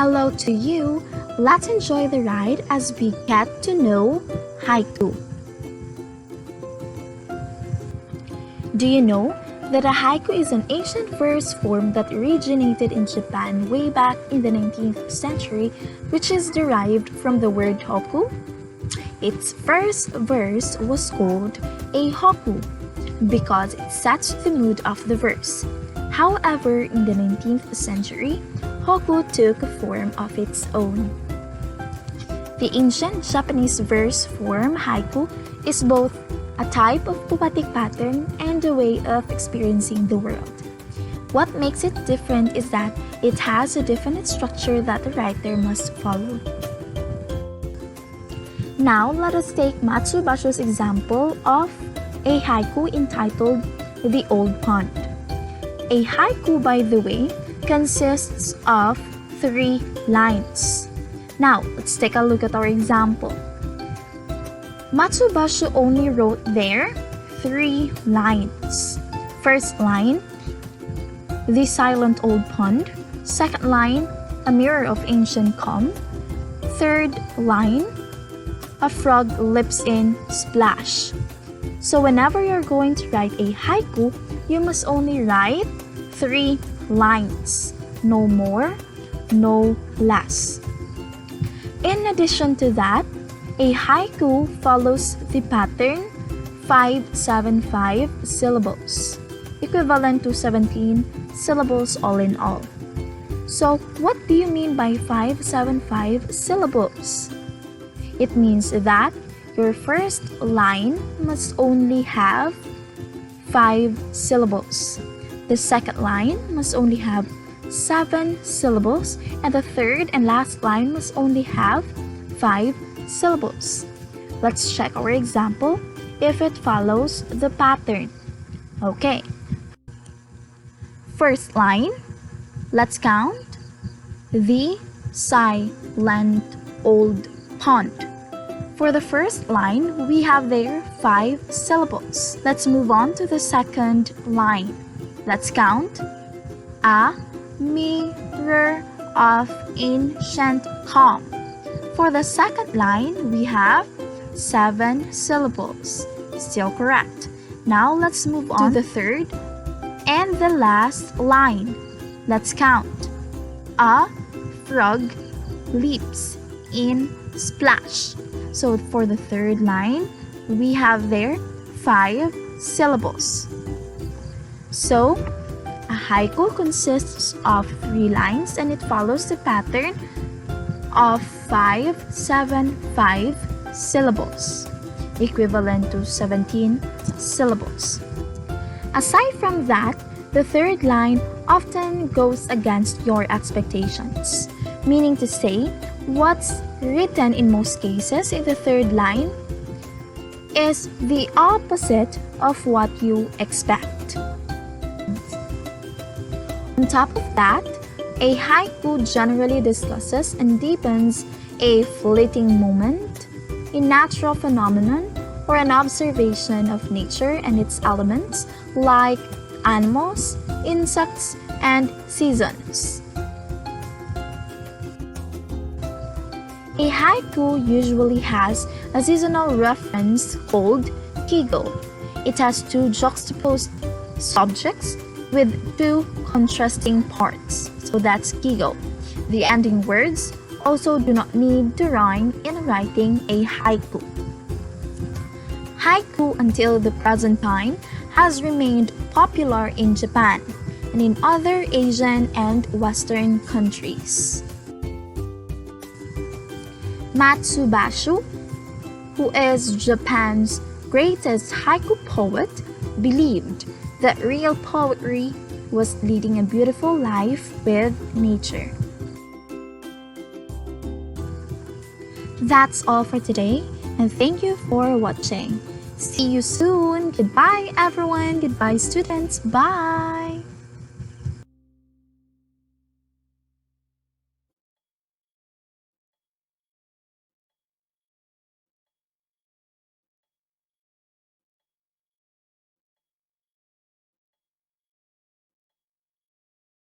Hello to you. Let's enjoy the ride as we get to know haiku. Do you know that a haiku is an ancient verse form that originated in Japan way back in the 19th century, which is derived from the word hoku? Its first verse was called a haiku because it sets the mood of the verse. However, in the 19th century, haiku took a form of its own. The ancient Japanese verse form haiku is both a type of poetic pattern and a way of experiencing the world. What makes it different is that it has a definite structure that the writer must follow. Now, let us take Matsubasho's example of a haiku entitled The Old Pond. A haiku, by the way, consists of 3 lines. Now, let's take a look at our example. Matsubasho only wrote there 3 lines. First line, the silent old pond. Second line, a mirror of ancient calm. Third line, a frog leaps in splash. So whenever you're going to write a haiku, you must only write 3 lines. No more, no less. In addition to that, a haiku follows the pattern 5-7-5 syllables, equivalent to 17 syllables all in all. So, what do you mean by 5-7-5 syllables? It means that your first line must only have 5 syllables. The second line must only have 7 syllables, and the third and last line must only have 5 syllables. Let's check our example if it follows the pattern. Okay. First line, let's count. The silent old pond. For the first line, we have there 5 syllables. Let's move on to the second line. Let's count. A mirror of ancient calm. For the second line, we have 7 syllables. Still correct. Now let's move on to the third and the last line. Let's count. A frog leaps in splash. So for the third line, we have there 5 syllables. So, a haiku consists of 3 lines and it follows the pattern of 5-7-5 syllables, equivalent to 17 syllables. Aside from that, the third line often goes against your expectations, meaning to say, what's written in most cases in the third line is the opposite of what you expect. On top of that, a haiku generally discusses and deepens a fleeting moment, a natural phenomenon, or an observation of nature and its elements like animals, insects, and seasons. A haiku usually has a seasonal reference called kigo. It has 2 juxtaposed subjects with 2 contrasting parts. So that's kigo. The ending words also do not need to rhyme in writing a haiku. Haiku until the present time has remained popular in Japan and in other Asian and Western countries. Matsubasho, who is Japan's greatest haiku poet, believed that real poetry was leading a beautiful life with nature. That's all for today, and thank you for watching. See you soon. Goodbye, everyone. Goodbye, students. Bye.